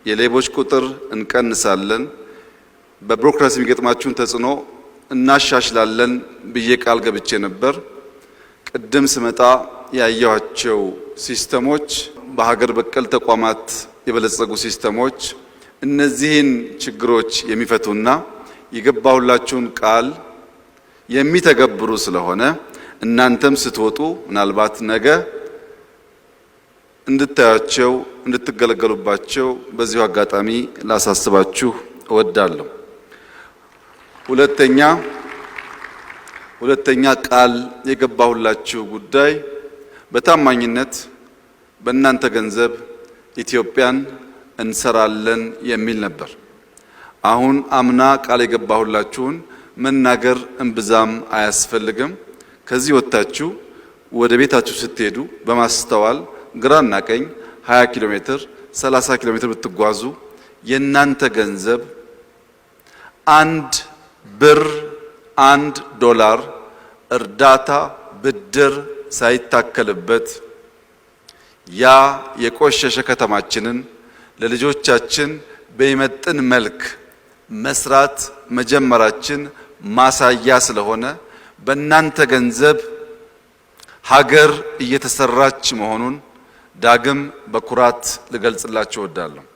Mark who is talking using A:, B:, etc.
A: የሌቦች ቁጥር እንቀንሳለን፣ በቢሮክራሲ የሚገጥማችሁን ተጽዕኖ እናሻሽላለን ብዬ ቃል ገብቼ ነበር። ቅድም ስመጣ ያየኋቸው ሲስተሞች በሀገር በቀል ተቋማት የበለጸጉ ሲስተሞች እነዚህን ችግሮች የሚፈቱና የገባሁላችሁን ቃል የሚተገብሩ ስለሆነ እናንተም ስትወጡ ምናልባት ነገ እንድታያቸው እንድትገለገሉባቸው በዚሁ አጋጣሚ ላሳስባችሁ እወዳለሁ። ሁለተኛ ቃል የገባሁላችሁ ጉዳይ በታማኝነት በእናንተ ገንዘብ ኢትዮጵያን እንሰራለን የሚል ነበር። አሁን አምና ቃል የገባሁላችሁን መናገር እምብዛም አያስፈልግም። ከዚህ ወጣችሁ ወደ ቤታችሁ ስትሄዱ በማስተዋል ግራና ቀኝ 20 ኪሎ ሜትር 30 ኪሎ ሜትር ብትጓዙ የናንተ ገንዘብ $1 እርዳታ ብድር ሳይታከልበት ያ የቆሸሸ ከተማችንን ለልጆቻችን በሚመጥን መልክ መስራት መጀመራችን ማሳያ ስለሆነ በእናንተ ገንዘብ ሀገር እየተሰራች መሆኑን ዳግም በኩራት ልገልጽላችሁ እወዳለሁ።